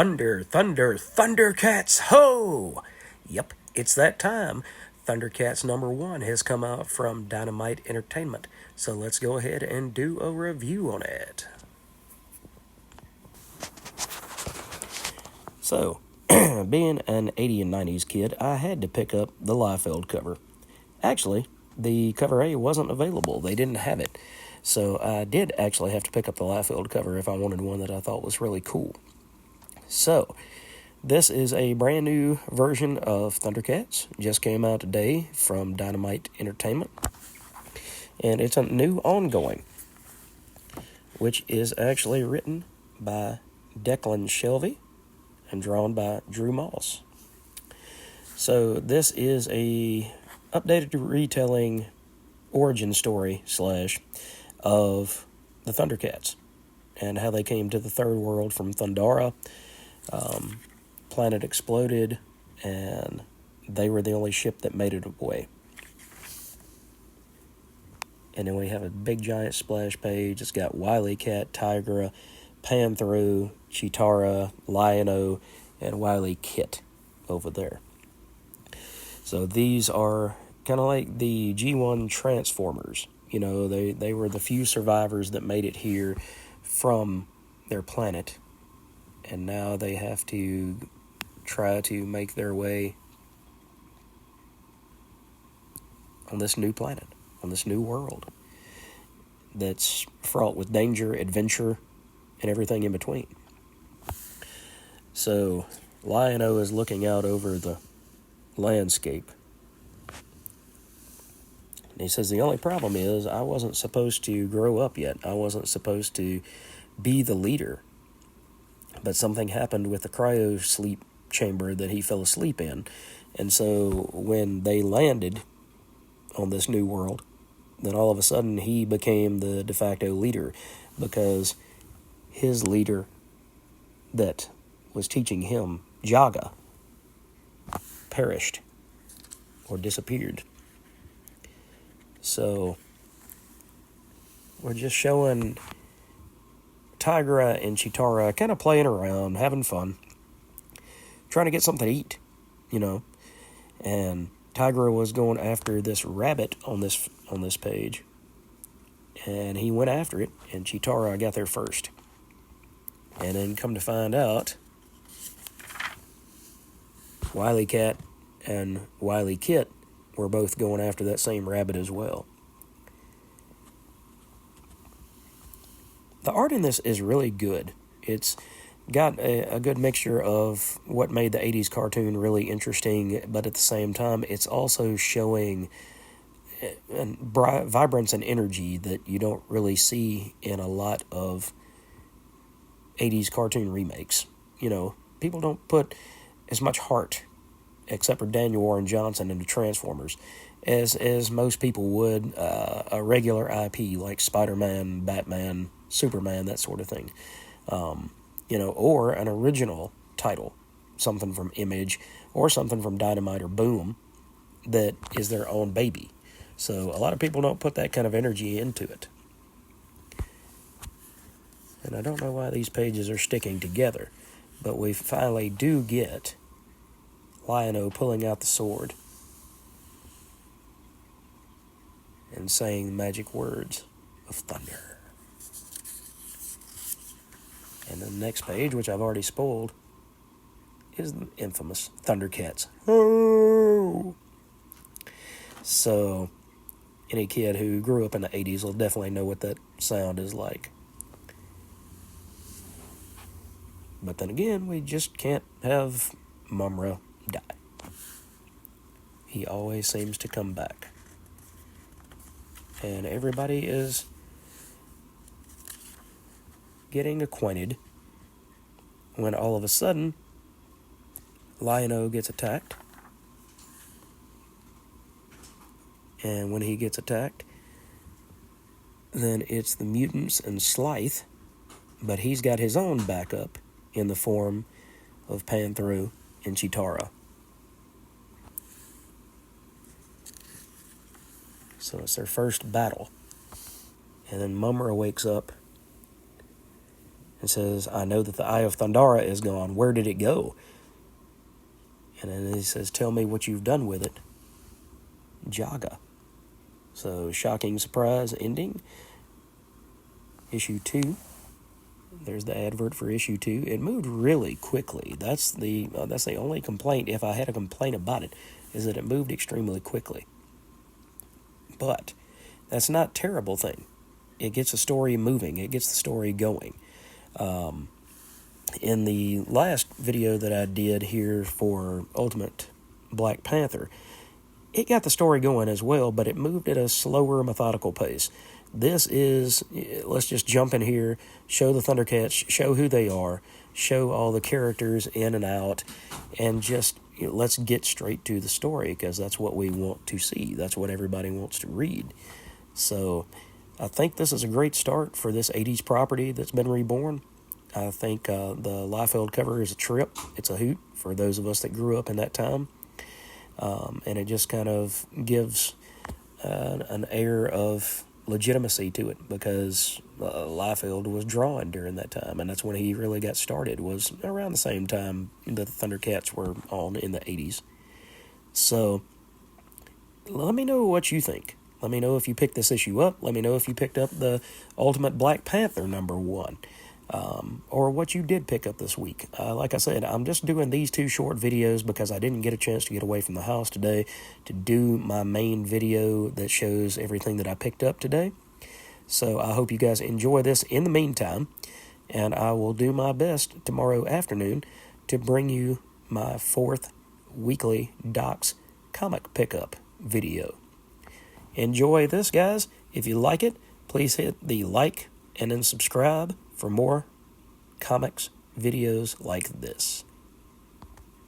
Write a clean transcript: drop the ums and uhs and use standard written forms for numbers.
ThunderCats, ho! Yep, it's that time. ThunderCats #1 has come out from Dynamite Entertainment, so let's go ahead and do a review on it. So, being an 80s and 90s kid, I had to pick up the Liefeld cover. Actually, the cover A wasn't available. They didn't have it. So I did actually have to pick up the Liefeld cover if I wanted one that I thought was really cool. So, this is a brand new version of ThunderCats. Just came out today from Dynamite Entertainment. And it's a new ongoing, which is actually written by Declan Shalvey and drawn by Drew Moss. So this is a updated retelling origin story / of the ThunderCats and how they came to the third world from Thundara. Planet exploded, and they were the only ship that made it away. And then we have a big giant splash page. It's got Wily Cat, Tigra, Panthro, Chitara, Lion-O, and Wily Kit over there. So these are kind of like the G1 Transformers. You know, they were the few survivors that made it here from their planet. And now they have to try to make their way on this new planet, on this new world that's fraught with danger, adventure, and everything in between. So, Lion-O is looking out over the landscape. And he says, the only problem is I wasn't supposed to grow up yet. I wasn't supposed to be the leader. But something happened with the cryo sleep chamber that he fell asleep in. And so when they landed on this new world, then all of a sudden he became the de facto leader, because his leader that was teaching him, Jaga, perished or disappeared. So we're just showing Tigra and Chitara kind of playing around, having fun, trying to get something to eat, you know. And Tigra was going after this rabbit on this page, and he went after it, and Chitara got there first. And then come to find out, Wily Cat and Wily Kit were both going after that same rabbit as well. The art in this is really good. It's got a good mixture of what made the 80s cartoon really interesting, but at the same time, it's also showing vibrance and energy that you don't really see in a lot of 80s cartoon remakes. You know, people don't put as much heart, except for Daniel Warren Johnson into Transformers, as most people would a regular IP like Spider-Man, Batman, Superman, that sort of thing. You know, or an original title, something from Image or something from Dynamite or Boom that is their own baby. So a lot of people don't put that kind of energy into it. And I don't know why these pages are sticking together, but we finally do get Lion-O pulling out the sword and saying the magic words of thunder. And the next page, which I've already spoiled, is the infamous ThunderCats. Oh! So, any kid who grew up in the 80s will definitely know what that sound is like. But then again, we just can't have Mumra die. He always seems to come back. And everybody is getting acquainted when all of a sudden Lion-O gets attacked. And when he gets attacked, then it's the mutants and Slythe, but he's got his own backup in the form of Panthro and Chitara. So it's their first battle. And then Mumra wakes up It says, I know that the Eye of Thundara is gone. Where did it go? And then he says, tell me what you've done with it. Jaga. So, shocking surprise ending. Issue 2. There's the advert for issue 2. It moved really quickly. That's the only complaint, if I had a complaint about it, is that it moved extremely quickly. But that's not a terrible thing. It gets the story moving. It gets the story going. In the last video that I did here for Ultimate Black Panther, it got the story going as well, but it moved at a slower, methodical pace. This is, let's just jump in here, show the ThunderCats, show who they are, show all the characters in and out, and just, let's get straight to the story, because that's what we want to see. That's what everybody wants to read. So, I think this is a great start for this 80s property that's been reborn. I think the Liefeld cover is a trip. It's a hoot for those of us that grew up in that time. And it just kind of gives an air of legitimacy to it, because Liefeld was drawing during that time, and that's when he really got started, was around the same time that the ThunderCats were on in the 80s. So, let me know what you think. Let me know if you picked this issue up. Let me know if you picked up the Ultimate Black Panther #1. Or what you did pick up this week. Like I said, I'm just doing these 2 short videos because I didn't get a chance to get away from the house today to do my main video that shows everything that I picked up today. So I hope you guys enjoy this in the meantime, and I will do my best tomorrow afternoon to bring you my 4th weekly Docs comic pickup video. Enjoy this, guys. If you like it, please hit the like and then subscribe for more comics videos like this.